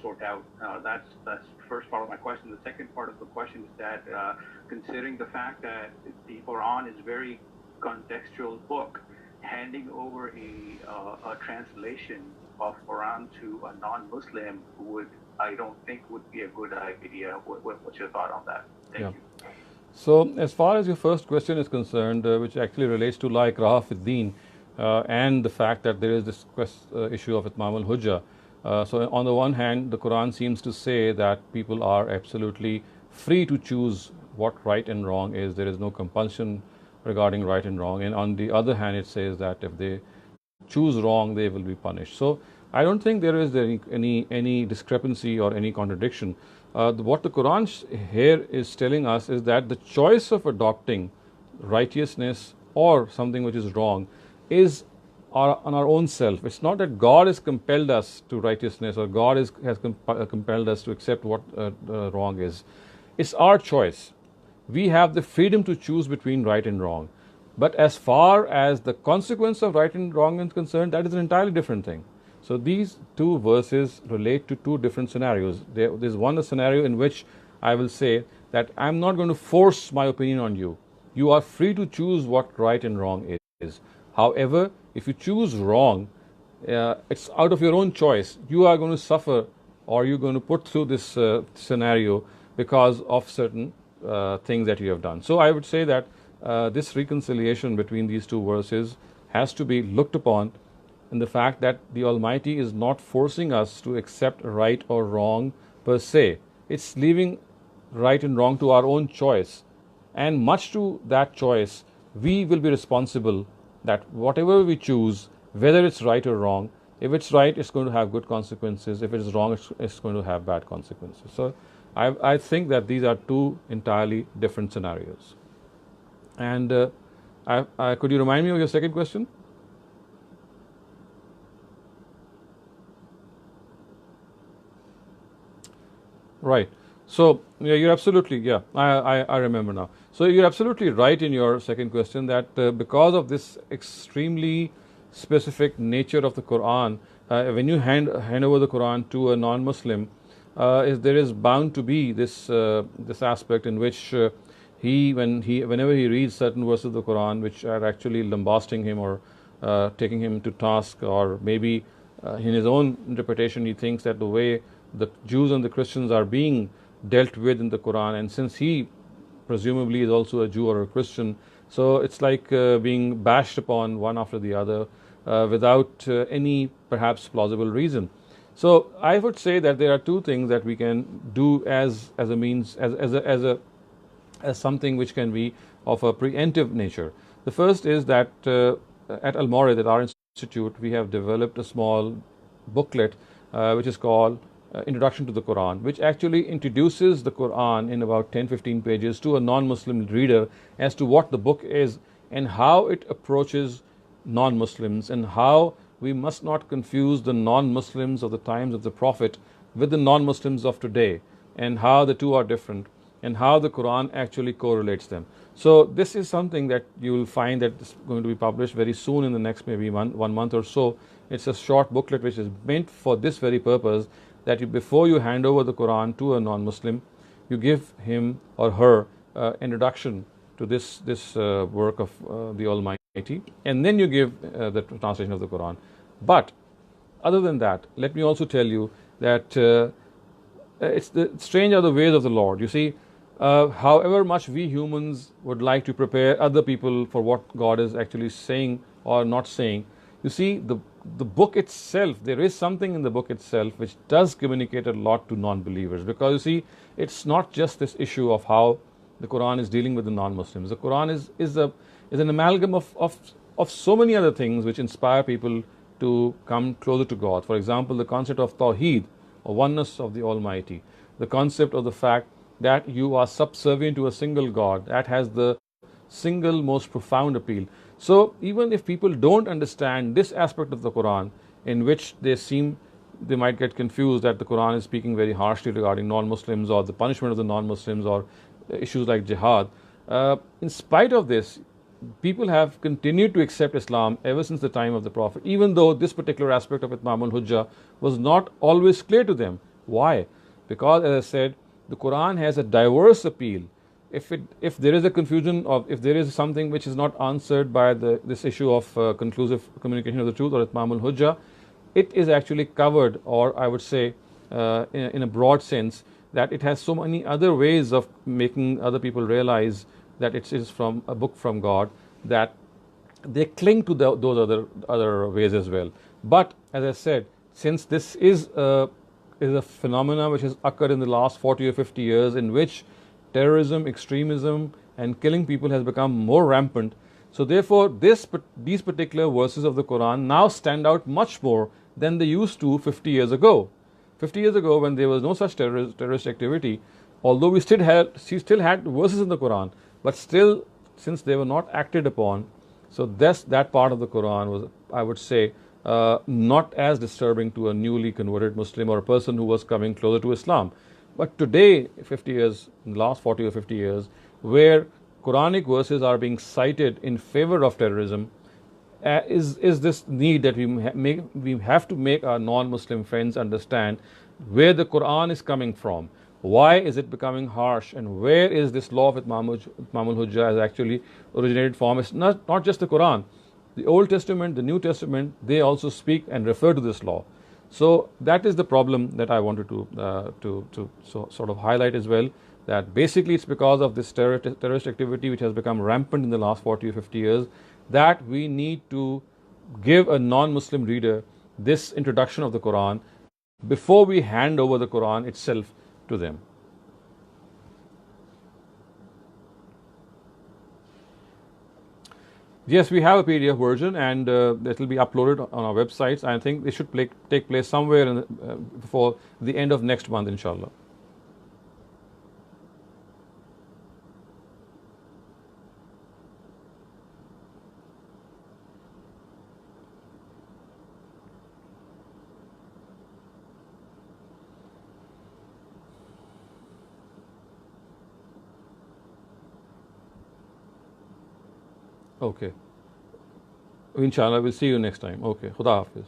sort out? That's the first part of my question. The second part of the question is that considering the fact that the Quran is a very contextual book, handing over a translation of Quran to a non-Muslim I don't think would be a good idea. What's your thought on that? Thank you. So as far as your first question is concerned, which actually relates to La Ikraha fi Deen, and the fact that there is this issue of Itmam al-Hujjah. So on the one hand, the Quran seems to say that people are absolutely free to choose what right and wrong is. There is no compulsion regarding right and wrong. And on the other hand, it says that if they choose wrong, they will be punished. So I don't think there is any discrepancy or any contradiction. What the Quran here is telling us is that the choice of adopting righteousness or something which is wrong is on our own self. It's not that God has compelled us to righteousness, or God has compelled us to accept what wrong is. It's our choice. We have the freedom to choose between right and wrong. But as far as the consequence of right and wrong is concerned, that is an entirely different thing. So these 2 verses relate to 2 different scenarios. There's one scenario in which I will say that I'm not going to force my opinion on you. You are free to choose what right and wrong is. However, if you choose wrong, it's out of your own choice. You are going to suffer, or you're going to put through this scenario because of certain things that you have done. So I would say that this reconciliation between these 2 verses has to be looked upon in the fact that the Almighty is not forcing us to accept right or wrong per se, it's leaving right and wrong to our own choice. And much to that choice, we will be responsible that whatever we choose, whether it's right or wrong, if it's right, it's going to have good consequences. If it's wrong, it's going to have bad consequences. So I think that these are two entirely different scenarios. And could you remind me of your second question? Right. So you're absolutely, I remember now. So you're absolutely right in your second question that because of this extremely specific nature of the Quran, when you hand over the Quran to a non-Muslim, there is bound to be this aspect in which whenever he reads certain verses of the Quran which are actually lambasting him or taking him to task, or maybe in his own interpretation he thinks that the way the Jews and the Christians are being dealt with in the Quran, and since he presumably is also a Jew or a Christian, so it's like being bashed upon one after the other without any perhaps plausible reason. So I would say that there are two things that we can do as a means, as something which can be of a preemptive nature. The first is that at Al-Mawrid, at our institute, we have developed a small booklet which is called Introduction to the Quran, which actually introduces the Quran in about 10-15 pages to a non-Muslim reader as to what the book is and how it approaches non-Muslims, and how we must not confuse the non-Muslims of the times of the Prophet with the non-Muslims of today, and how the two are different, and how the Quran actually correlates them. So this is something that you will find that is going to be published very soon, in the next maybe 1 month or so. It's a short booklet which is meant for this very purpose, that before you hand over the Quran to a non-Muslim, you give him or her introduction to this work of the Almighty, and then you give the translation of the Quran. But other than that, let me also tell you that strange are the ways of the Lord. You see, however much we humans would like to prepare other people for what God is actually saying or not saying, you see, the book itself, there is something in the book itself which does communicate a lot to non-believers, because you see, it's not just this issue of how the Quran is dealing with the non-Muslims. The Quran is an amalgam of so many other things which inspire people to come closer to God. For example, the concept of Tawheed, or oneness of the Almighty, the concept of the fact that you are subservient to a single God, that has the single most profound appeal. So even if people don't understand this aspect of the Quran, in which they might get confused that the Quran is speaking very harshly regarding non-Muslims, or the punishment of the non-Muslims, or issues like jihad, in spite of this, people have continued to accept Islam ever since the time of the Prophet, even though this particular aspect of Itmam al-Hujjah was not always clear to them. Why? Because, as I said, the Quran has a diverse appeal. If there is a confusion, of if there is something which is not answered by this issue of conclusive communication of the truth, or Itmam al-Hujjah, it is actually covered, or I would say in a broad sense, that it has so many other ways of making other people realize that it is from a book from God, that they cling to those other ways as well. But as I said, since this is a phenomena which has occurred in the last 40 or 50 years, in which terrorism, extremism, and killing people has become more rampant, so therefore these particular verses of the Quran now stand out much more than they used to 50 years ago. 50 years ago, when there was no such terrorist activity, although we still had verses in the Quran, but still, since they were not acted upon, so that part of the Quran was, I would say, not as disturbing to a newly converted Muslim or a person who was coming closer to Islam. But today, 50 years, in the last 40 or 50 years, where Quranic verses are being cited in favor of terrorism, is this need that we have to make our non-Muslim friends understand where the Quran is coming from. Why is it becoming harsh, and where is this law of Itmam al-Hujjah has actually originated from? It's not just the Quran. The Old Testament, the New Testament, they also speak and refer to this law. So that is the problem that I wanted to sort of highlight as well, that basically it's because of this terrorist activity which has become rampant in the last 40 or 50 years, that we need to give a non-Muslim reader this introduction of the Quran before we hand over the Quran itself to them. Yes, we have a PDF version, and it will be uploaded on our websites. I think it should take place somewhere before the end of next month, inshallah. Okay. Inshallah, we'll see you next time. Okay. Khuda Hafiz.